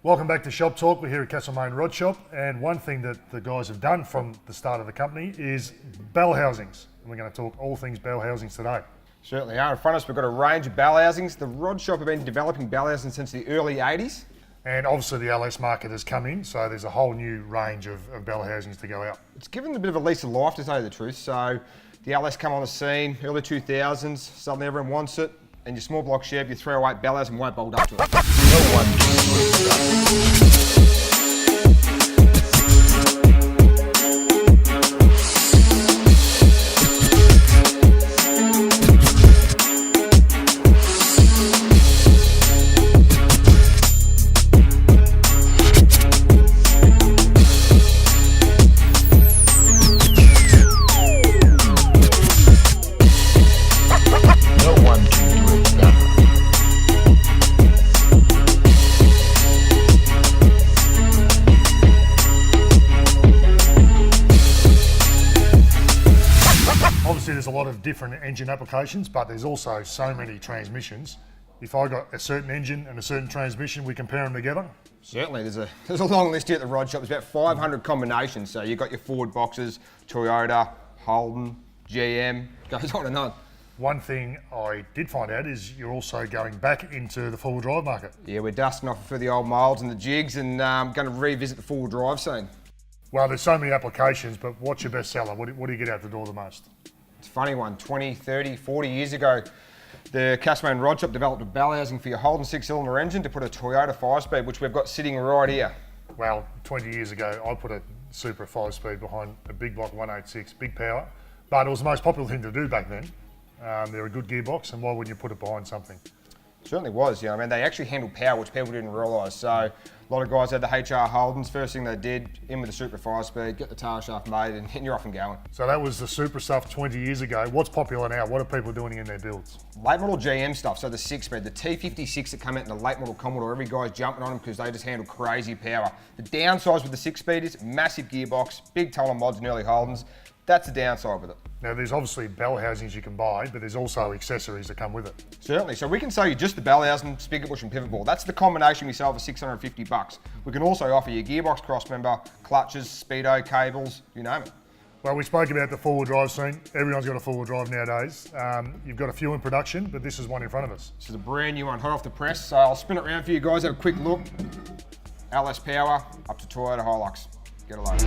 Welcome back to Shop Talk. We're here at Castlemaine Rod Shop, and one thing that the guys have done from the start of the company is Bellhousings. And we're going to talk all things Bellhousings today. Certainly are. In front of us, we've got a range of Bellhousings. The Rod Shop have been developing Bellhousings since the early 80s. And obviously the LS market has come in, so there's a whole new range of Bellhousings to go out. It's given a bit of a lease of life, to tell you the truth. So the LS come on the scene, early 2000s, suddenly everyone wants it, and your small block Chev, your 308 Bellhousing won't bolt up to it. No one can do it. Obviously there's a lot of different engine applications, but there's also so many transmissions. If I got a certain engine and a certain transmission, we compare them together? Certainly, there's a long list here at the Rod Shop. There's about 500 combinations. So you've got your Ford boxes, Toyota, Holden, GM, goes on and on. One thing I did find out is you're also going back into the four-wheel drive market. Yeah, we're dusting off for the old molds and the jigs and going to revisit the four-wheel drive scene. Well, there's so many applications, but what's your best seller? What do you get out the door the most? It's a funny one. 20, 30, 40 years ago, the Castlemaine Rod Shop developed a Bellhousing for your Holden 6-cylinder engine to put a Toyota 5-speed, which we've got sitting right here. Well, 20 years ago, I put a Supra 5-speed behind a big block 186, big power, but it was the most popular thing to do back then. They're a good gearbox, and why wouldn't you put it behind something? Certainly was, I mean, they actually handled power, which people didn't realise. So a lot of guys had the HR Holdens. First thing they did, in with the Supra 5-speed, get the tail shaft made, and you're off and going. So that was the Supra stuff 20 years ago. What's popular now? What are people doing in their builds? Late model GM stuff, so the 6-speed, the T56 that come out in the late model Commodore, every guy's jumping on them because they just handle crazy power. The downside with the 6-speed is massive gearbox, big toll on mods and early Holdens. That's the downside with it. Now there's obviously Bellhousings you can buy, but there's also accessories that come with it. Certainly, so we can sell you just the Bellhousing, spigot bush and pivot ball. That's the combination we sell for $650. We can also offer you gearbox crossmember, clutches, speedo, cables, you name it. Well, we spoke about the four-wheel drive scene. Everyone's got a four-wheel drive nowadays. You've got a few in production, but this is one in front of us. This is a brand new one, hot off the press. So I'll spin it around for you guys, have a quick look. LS power, up to Toyota Hilux. Get a load.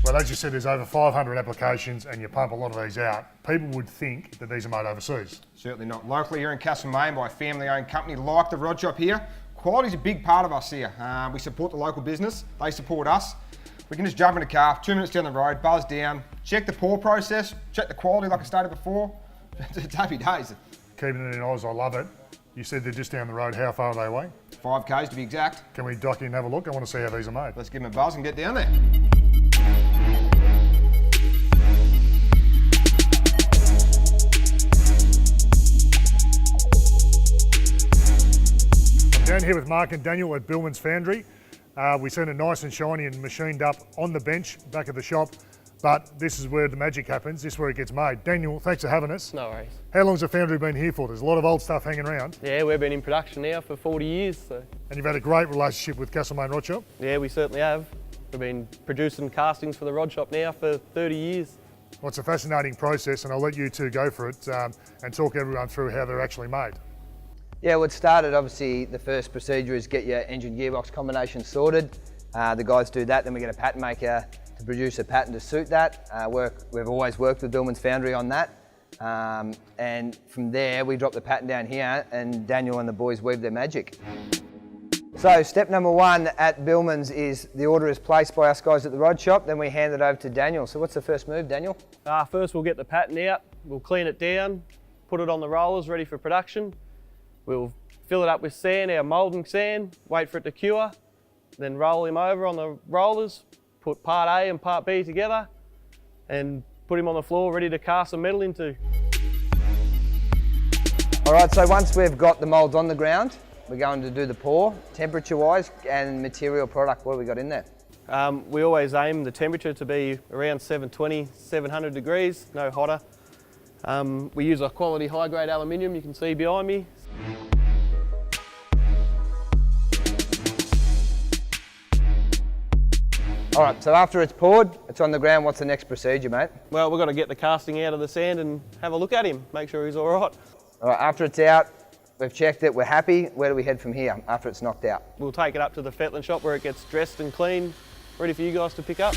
Well, as you said, there's over 500 applications and you pump a lot of these out. People would think that these are made overseas. Certainly not. Locally here in Castlemaine by a family-owned company like the Rod Shop here. Quality's a big part of us here. We support the local business, they support us. We can just jump in a car, 2 minutes down the road, buzz down, check the pour process, check the quality like I stated before. It's happy days. Keeping it in Oz, I love it. You said they're just down the road. How far are they away? 5 Ks to be exact. Can we dock in and have a look? I want to see how these are made. Let's give them a buzz and get down there. Down here with Mark and Daniel at Billmans Foundry. We seen it nice and shiny and machined up on the bench back at the shop, but this is where the magic happens. This is where it gets made. Daniel, thanks for having us. No worries. How long's the foundry been here for? There's a lot of old stuff hanging around. Yeah, we've been in production now for 40 years. So. And you've had a great relationship with Castlemaine Rod Shop? Yeah, we certainly have. We've been producing castings for the Rod Shop now for 30 years. Well, it's a fascinating process, and I'll let you two go for it and talk everyone through how they're actually made. Yeah, well, it started, obviously, the first procedure is get your engine gearbox combination sorted. The guys do that, then we get a pattern maker to produce a pattern to suit that. We've always worked with Billmans Foundry on that. And from there, we drop the pattern down here and Daniel and the boys weave their magic. So step number 1 at Billmans is the order is placed by us guys at the Rod Shop, then we hand it over to Daniel. So what's the first move, Daniel? First we'll get the pattern out, we'll clean it down, put it on the rollers ready for production. We'll fill it up with sand, our moulding sand, wait for it to cure, then roll him over on the rollers, put part A and part B together, and put him on the floor ready to cast some metal into. All right, so once we've got the moulds on the ground, we're going to do the pour, temperature-wise and material product. What have we got in there? We always aim the temperature to be around 720, 700 degrees, no hotter. We use a quality high-grade aluminium, you can see behind me. All right, so after it's poured, it's on the ground, what's the next procedure, mate? Well, we've got to get the casting out of the sand and have a look at him, make sure he's all right. All right, after it's out, we've checked it, we're happy. Where do we head from here after it's knocked out? We'll take it up to the Fetland shop where it gets dressed and cleaned, ready for you guys to pick up.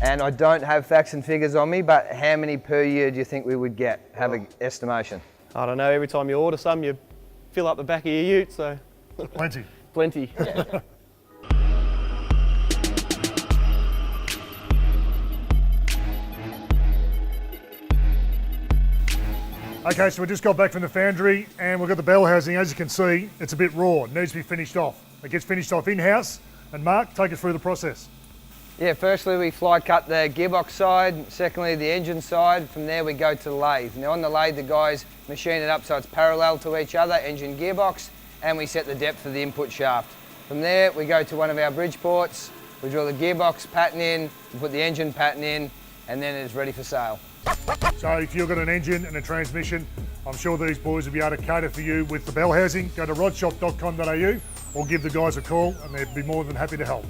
And I don't have facts and figures on me, but how many per year do you think we would get? Have an estimation. I don't know, every time you order some, you fill up the back of your ute, so Plenty. plenty. Okay, so we just got back from the foundry and we've got the Bellhousing. As you can see, it's a bit raw. It needs to be finished off. It gets finished off in-house. And Mark, take us through the process. Yeah, firstly we fly cut the gearbox side, secondly the engine side, from there we go to the lathe. Now on the lathe the guys machine it up so it's parallel to each other, engine gearbox, and we set the depth of the input shaft. From there we go to one of our bridge ports, we drill the gearbox pattern in, we put the engine pattern in, and then it's ready for sale. So if you've got an engine and a transmission, I'm sure these boys will be able to cater for you with the Bellhousing. Go to rodshop.com.au or give the guys a call and they'd be more than happy to help.